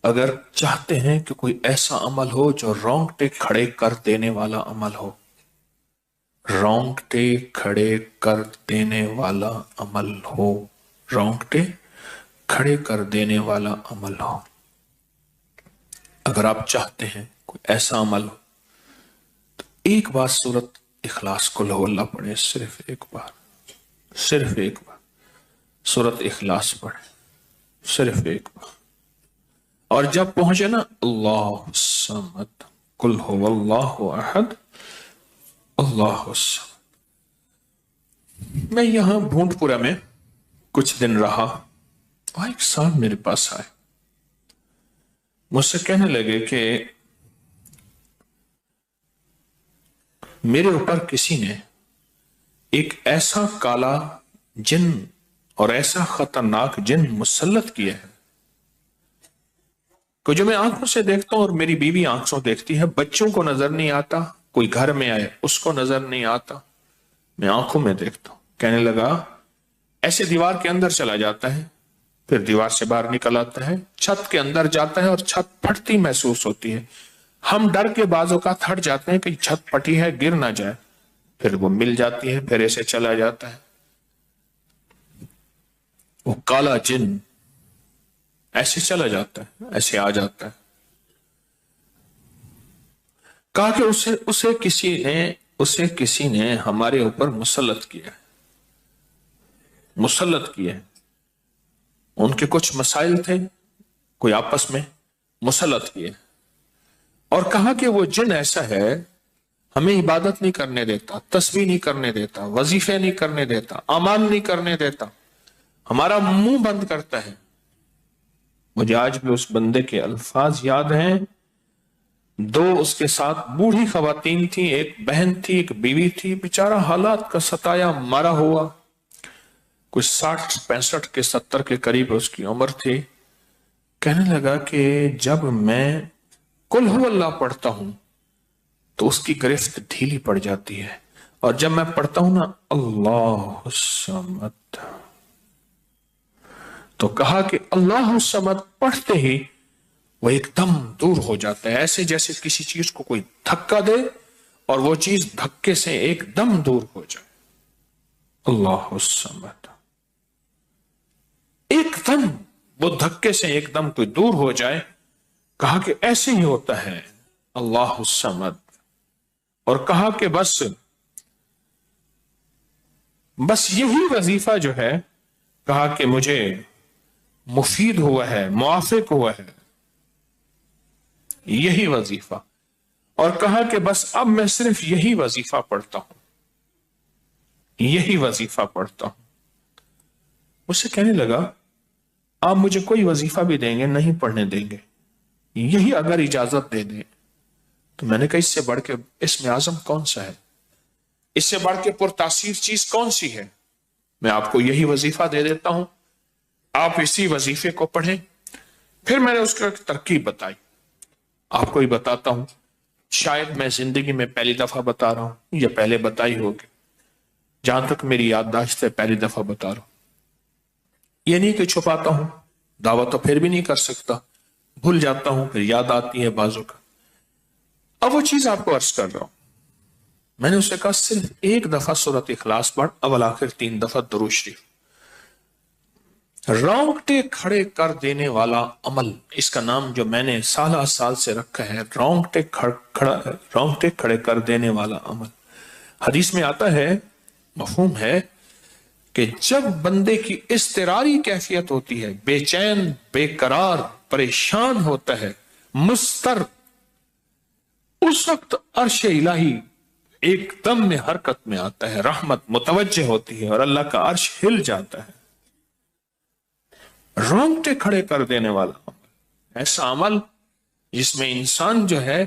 اگر چاہتے ہیں کہ کوئی ایسا عمل ہو جو رونگٹے کھڑے کر دینے والا عمل ہو، رونگٹے کھڑے کر دینے والا عمل ہو، رونگٹے کھڑے کر دینے والا عمل ہو، اگر آپ چاہتے ہیں کوئی ایسا عمل ہو، ایک بار سورت اخلاص قل هو اللہ پڑھیں، صرف ایک بار، صرف ایک بار سورت اخلاص پڑھیں، صرف ایک بار. اور جب پہنچے نا اللہ الصمد قل هو اللہ احد اللہ الصمد. میں یہاں بھونٹ پورا میں کچھ دن رہا اور ایک صاحب میرے پاس آئے، مجھ سے کہنے لگے کہ میرے اوپر کسی نے ایک ایسا کالا جن اور ایسا خطرناک جن مسلط کیا ہے کہ جو میں آنکھوں سے دیکھتا ہوں اور میری بیوی آنکھوں دیکھتی ہے، بچوں کو نظر نہیں آتا، کوئی گھر میں آئے اس کو نظر نہیں آتا، میں آنکھوں میں دیکھتا ہوں. کہنے لگا ایسے دیوار کے اندر چلا جاتا ہے، پھر دیوار سے باہر نکل آتا ہے، چھت کے اندر جاتا ہے اور چھت پھٹتی محسوس ہوتی ہے، ہم ڈر کے بعض اوقات ہٹ جاتے ہیں کہ چھت پھٹی ہے گر نہ جائے، پھر وہ مل جاتی ہے، پھر ایسے چلا جاتا ہے. وہ کالا جن ایسے چلا جاتا ہے، ایسے آ جاتا ہے. کہا کہ اسے کسی نے ہمارے اوپر مسلط کیا ہے، مسلط کیا ہے. ان کے کچھ مسائل تھے، کوئی آپس میں مسلط کیے، اور کہا کہ وہ جن ایسا ہے ہمیں عبادت نہیں کرنے دیتا، تسبیح نہیں کرنے دیتا، وظیفے نہیں کرنے دیتا، اعمال نہیں کرنے دیتا، ہمارا منہ بند کرتا ہے. مجھے آج بھی اس بندے کے الفاظ یاد ہیں. دو اس کے ساتھ بوڑھی خواتین تھی، ایک بہن تھی، ایک بیوی تھی، بیچارہ حالات کا ستایا مارا ہوا، کچھ 60 65 کے 70 کے قریب اس کی عمر تھی. کہنے لگا کہ جب میں قل هو اللہ پڑھتا ہوں تو اس کی گرفت ڈھیلی پڑ جاتی ہے، اور جب میں پڑھتا ہوں نا اللہ الصمد، تو کہا کہ اللہ الصمد پڑھتے ہی وہ ایک دم دور ہو جاتا ہے، ایسے جیسے کسی چیز کو کوئی دھکا دے اور وہ چیز دھکے سے ایک دم دور ہو جائے. اللہ الصمد ایک دم وہ دھکے سے ایک دم کوئی دور ہو جائے. کہا کہ ایسے ہی ہوتا ہے اللہ الصمد. اور کہا کہ بس یہی وظیفہ جو ہے، کہا کہ مجھے مفید ہوا ہے، موافق ہوا ہے یہی وظیفہ. اور کہا کہ بس اب میں صرف یہی وظیفہ پڑھتا ہوں، یہی وظیفہ پڑھتا ہوں. مجھ سے کہنے لگا آپ مجھے کوئی وظیفہ بھی دیں گے نہیں پڑھنے دیں گے، یہی اگر اجازت دے دیں. تو میں نے کہا اس سے بڑھ کے اسم اعظم کون سا ہے، اس سے بڑھ کے پرتاثیر چیز کون سی ہے؟ میں آپ کو یہی وظیفہ دے دیتا ہوں، آپ اسی وظیفے کو پڑھیں. پھر میں نے اس کو ایک ترکیب بتائی، آپ کو ہی بتاتا ہوں، شاید میں زندگی میں پہلی دفعہ بتا رہا ہوں یا پہلے بتائی ہوگی، جہاں تک میری یادداشت ہے پہلی دفعہ بتا رہا ہوں. یہ نہیں کہ چھپاتا ہوں، دعویٰ تو پھر بھی نہیں کر سکتا، بھول جاتا ہوں پھر یاد آتی ہے بازو کا. اب وہ چیز آپ کو عرض کر رہا ہوں. میں نے اسے کہا صرف ایک دفعہ سورۃ اخلاص پڑھ، اول آخر 3 دفعہ درود شریف. رونگٹے کھڑے کر دینے والا عمل، اس کا نام جو میں نے سالہ سال سے رکھا ہے، رونگٹے کھڑے کر دینے والا عمل. حدیث میں آتا ہے، مفہوم ہے کہ جب بندے کی اضطراری کیفیت ہوتی ہے، بے چین، بے قرار، پریشان ہوتا ہے، مستر، اس وقت عرش الہی ایک دم میں حرکت میں آتا ہے، رحمت متوجہ ہوتی ہے اور اللہ کا عرش ہل جاتا ہے. رونگٹے کھڑے کر دینے والا عمل، ایسا عمل جس میں انسان جو ہے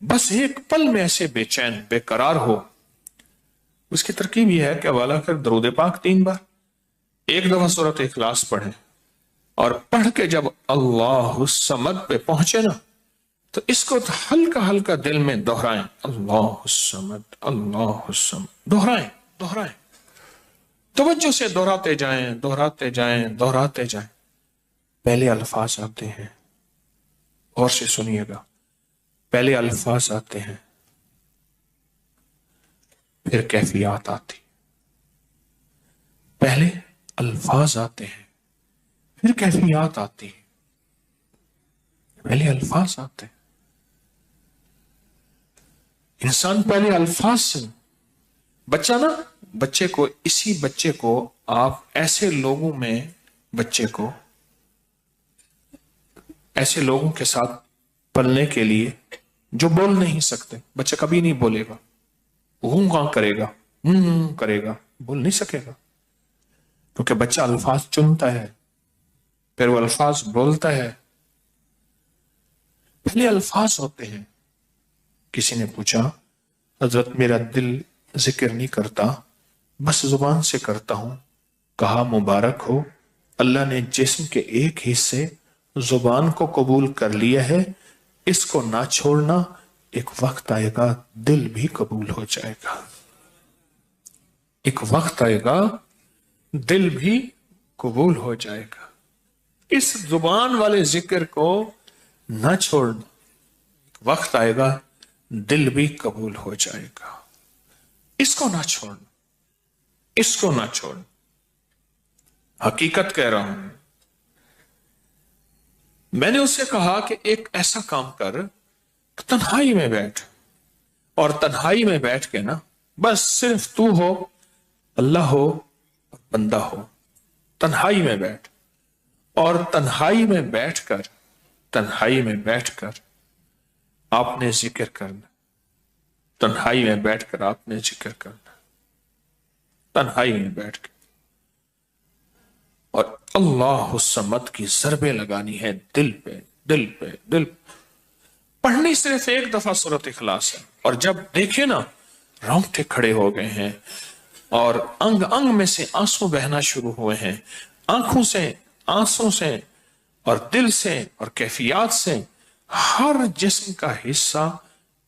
بس ایک پل میں ایسے بے چین بے قرار ہو. اس کی ترکیب یہ ہے کہ والا کر درود پاک 3 بار، ایک دفعہ سورۃ اخلاص پڑھیں، اور پڑھ کے جب اللہ الصمد پہ پہنچے نا تو اس کو ہلکا ہلکا دل میں دہرائیں، اللہ الصمد اللہ الصمد، دہرائیں، توجہ سے دہراتے جائیں، دہراتے جائیں، دہراتے جائیں. پہلے الفاظ آتے ہیں غور سے سنیے گا، پہلے الفاظ آتے ہیں، پھر کیفیات آتی، پہلے الفاظ آتے ہیں پھر کیفیات آتی ہے، پہلے الفاظ آتے ہیں، انسان پہلے الفاظ سے، بچہ نا، اسی بچے کو آپ ایسے لوگوں میں، بچے کو ایسے لوگوں کے ساتھ پلنے کے لیے جو بول نہیں سکتے، بچہ کبھی نہیں بولے گا، گاں کرے گا، کرے گا، بول نہیں سکے گا، کیونکہ بچہ الفاظ چنتا ہے پھر وہ الفاظ بولتا ہے، پہلے الفاظ ہوتے ہیں۔ کسی نے پوچھا حضرت میرا دل ذکر نہیں کرتا، بس زبان سے کرتا ہوں، کہا مبارک ہو، اللہ نے جسم کے ایک حصے زبان کو قبول کر لیا ہے، اس کو نہ چھوڑنا، ایک وقت آئے گا دل بھی قبول ہو جائے گا، ایک وقت آئے گا دل بھی قبول ہو جائے گا، اس زبان والے ذکر کو نہ چھوڑنا، ایک وقت آئے گا دل بھی قبول ہو جائے گا، اس کو نہ چھوڑنا، اس کو نہ چھوڑنا، حقیقت کہہ رہا ہوں۔ میں نے اس سے کہا کہ ایک ایسا کام کر، تنہائی میں بیٹھ، اور تنہائی میں بیٹھ کے نا، بس صرف تو ہو، اللہ ہو اور بندہ ہو، تنہائی میں بیٹھ، اور تنہائی میں بیٹھ کر آپ نے ذکر کرنا، تنہائی میں بیٹھ کر آپ نے ذکر کرنا، تنہائی میں بیٹھ کے، اور اللہ الصمد کی ضربیں لگانی ہے دل پہ، دل پہ، دل پہ۔ پڑھنی صرف ایک دفعہ سورۃ اخلاص ہے، اور جب دیکھیں نا رونگٹے کھڑے ہو گئے ہیں اور انگ انگ میں سے آنسو بہنا شروع ہوئے ہیں، آنکھوں سے، آنسوں سے، اور دل سے، اور کیفیات سے، ہر جسم کا حصہ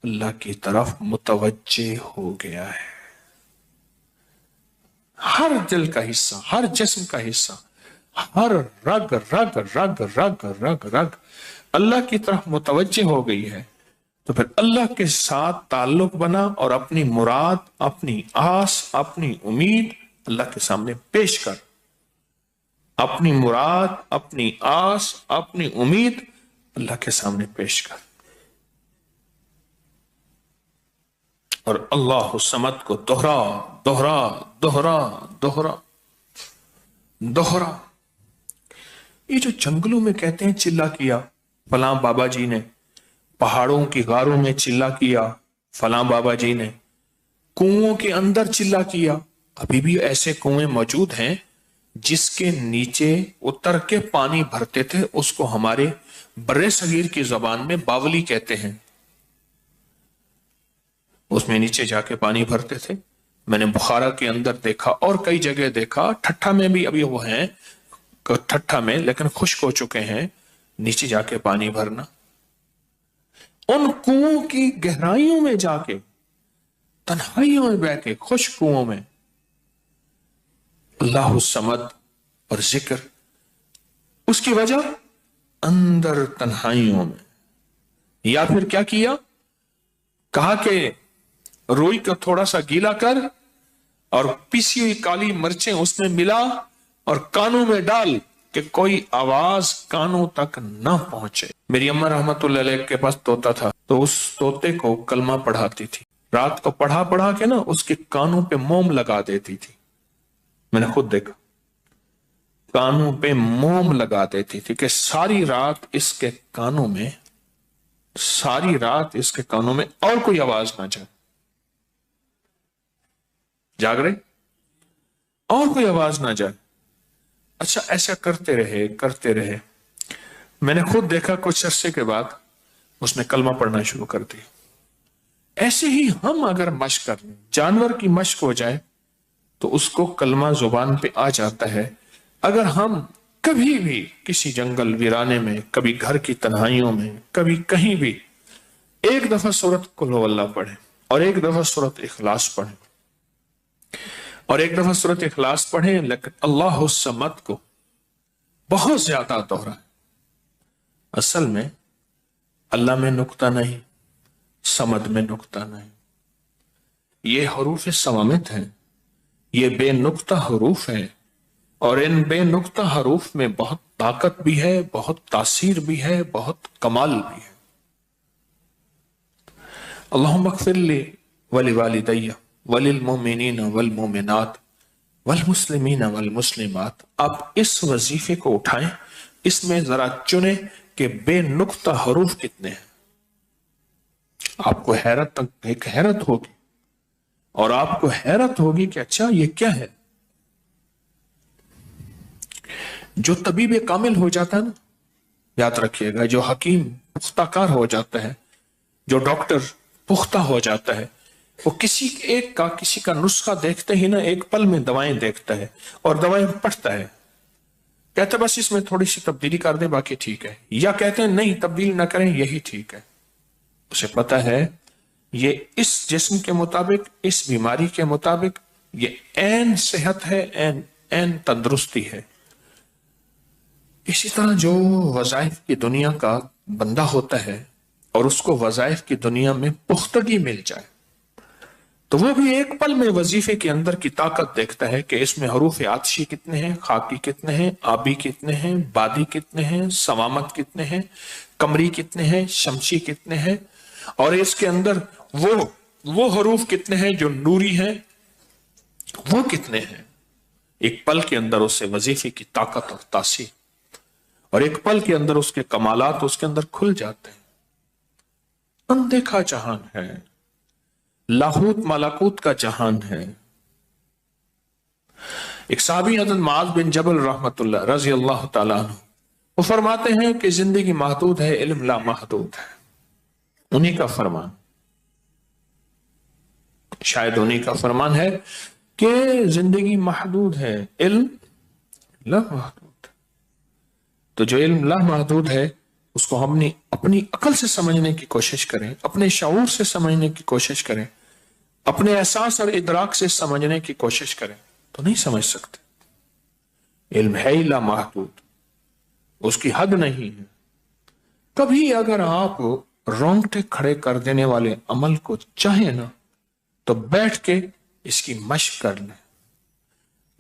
اللہ کی طرف متوجہ ہو گیا ہے، ہر دل کا حصہ، ہر جسم کا حصہ، ہر رگ رگ رگ رگ رگ رگ اللہ کی طرف متوجہ ہو گئی ہے، تو پھر اللہ کے ساتھ تعلق بنا، اور اپنی مراد، اپنی آس، اپنی امید اللہ کے سامنے پیش کر، اپنی مراد، اپنی آس، اپنی امید اللہ کے سامنے پیش کر، اور اللہ الصمد کو دوہرا دوہرا دوہرا دوہرا دوہرا۔ یہ جو جنگلوں میں کہتے ہیں چلا کیا فلاں بابا جی نے، پہاڑوں کی غاروں میں چلا کیا فلاں بابا جی نے، کنووں کے اندر چلا کیا، ابھی بھی ایسے کنویں موجود ہیں جس کے نیچے اتر کے پانی بھرتے تھے، اس کو ہمارے برے صغیر کی زبان میں باولی کہتے ہیں، اس میں نیچے جا کے پانی بھرتے تھے۔ میں نے بخارا کے اندر دیکھا اور کئی جگہ دیکھا، ٹھٹھا میں بھی ابھی وہ ہیں، ٹھٹھا میں لیکن خشک ہو چکے ہیں، نیچے جا کے پانی بھرنا، ان کنووں کی گہرائیوں میں جا کے، تنہائیوں میں بیٹھ کے، خشک کنووں میں اللہ الصمد اور ذکر، اس کی وجہ اندر تنہائیوں میں، یا پھر کیا کیا، کہا کہ روئی کو تھوڑا سا گیلا کر اور پیسی ہوئی کالی مرچیں اس میں ملا اور کانوں میں ڈال کہ کوئی آواز کانوں تک نہ پہنچے۔ میری اماں رحمت اللہ علیہ کے پاس طوطا تھا، تو اس طوطے کو کلمہ پڑھاتی تھی، رات کو پڑھا پڑھا کے نا اس کے کانوں پہ موم لگا دیتی تھی، میں نے خود دیکھا، کانوں پہ موم لگا دیتی تھی کہ ساری رات اس کے کانوں میں، ساری رات اس کے کانوں میں اور کوئی آواز نہ جائے، جاگ رہے، اور کوئی آواز نہ جائے۔ اچھا ایسا کرتے رہے کرتے رہے، میں نے خود دیکھا کچھ عرصے کے بعد اس نے کلمہ پڑھنا شروع کر دی۔ ایسے ہی ہم اگر مشق کر لیں، جانور کی مشق ہو جائے تو اس کو کلمہ زبان پہ آ جاتا ہے۔ اگر ہم کبھی بھی کسی جنگل ویرانے میں، کبھی گھر کی تنہائیوں میں، کبھی کہیں بھی ایک دفعہ سورۃ قل ھو اللہ پڑھیں اور ایک دفعہ سورۃ اخلاص پڑھیں اور ایک دفعہ سورۃ اخلاص پڑھیں، لیکن اللہ الصمد کو بہت زیادہ دوہرائیں، اصل میں اللہ میں نقطہ نہیں، صمد میں نقطہ نہیں. یہ حروف صوامت ہیں، یہ بے نقطہ حروف ہیں، اور ان بے نقطہ حروف میں بہت طاقت بھی ہے، بہت تاثیر بھی ہے، بہت کمال بھی ہے. اللہم اغفر لی ولوالدی وللمؤمنین والمؤمنات والمسلمین والمسلمات. آپ اس وظیفے کو اٹھائیں، اس میں ذرا چنیں کہ بے نقطہ حروف کتنے ہیں. آپ کو حیرت ہوگی، اور آپ کو حیرت ہوگی کہ اچھا یہ کیا ہے. جو طبیب کامل ہو جاتا ہے نا، یاد رکھیے گا، جو حکیم پختہ کار ہو جاتا ہے، جو ڈاکٹر پختہ ہو جاتا ہے، وہ کسی کا نسخہ دیکھتے ہی نا ایک پل میں دوائیں دیکھتا ہے اور دوائیں پڑھتا ہے. کہتے بس اس میں تھوڑی سی تبدیلی کر دیں باقی ٹھیک ہے، یا کہتے ہیں نہیں تبدیل نہ کریں یہی ٹھیک ہے. اسے پتا ہے یہ اس جسم کے مطابق، اس بیماری کے مطابق یہ عین صحت ہے، عین تندرستی ہے. اسی طرح جو وظائف کی دنیا کا بندہ ہوتا ہے اور اس کو وظائف کی دنیا میں پختگی مل جائے تو وہ بھی ایک پل میں وظیفے کے اندر کی طاقت دیکھتا ہے کہ اس میں حروف آتشی کتنے ہیں، خاکی کتنے ہیں، آبی کتنے ہیں، بادی کتنے ہیں، صوامت کتنے ہیں، قمری کتنے ہیں، شمسی کتنے ہیں، اور اس کے اندر وہ حروف کتنے ہیں جو نوری ہیں، وہ کتنے ہیں. ایک پل کے اندر اس سے وظیفے کی طاقت اور تاثیر، اور ایک پل کے اندر اس کے کمالات اس کے اندر کھل جاتے ہیں. اندیکھا جہان ہے، لاہوت مالاکوت کا جہان ہے. ایک صحابی حضرت معاذ بن جبل رحمت اللہ رضی اللہ تعالیٰ عنہ، وہ فرماتے ہیں کہ زندگی محدود ہے، علم لا محدود ہے. انہی کا فرمان، شاید انہی کا فرمان ہے کہ زندگی محدود ہے، علم لا محدود. تو جو علم لا محدود ہے اس کو ہم نے اپنی عقل سے سمجھنے کی کوشش کریں، اپنے شعور سے سمجھنے کی کوشش کریں، اپنے احساس اور ادراک سے سمجھنے کی کوشش کریں تو نہیں سمجھ سکتے. علم ہے ہی لا محدود، اس کی حد نہیں ہے. کبھی اگر آپ رونگٹے کھڑے کر دینے والے عمل کو چاہیں نا تو بیٹھ کے اس کی مشق کر لیں.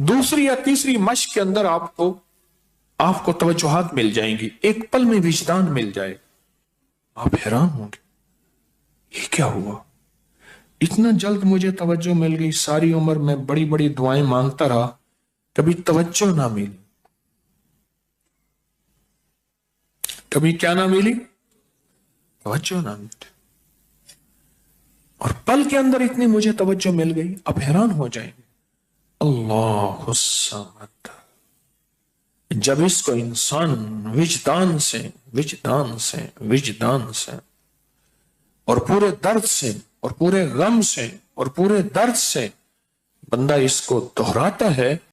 دوسری یا تیسری مشق کے اندر آپ کو توجہات مل جائیں گی، ایک پل میں وجدان مل جائے. آپ حیران ہوں گے یہ کیا ہوا، اتنا جلد مجھے توجہ مل گئی. ساری عمر میں بڑی بڑی دعائیں مانگتا رہا، کبھی توجہ نہ ملی. کبھی کیا نہ ملی؟ توجہ نہ ملی. اور پل کے اندر اتنی مجھے توجہ مل گئی. اب حیران ہو جائیں گے. اللہ الصمد. جب اس کو انسان وجدان سے اور پورے درد سے اور پورے غم سے اور پورے درد سے بندہ اس کو دہراتا ہے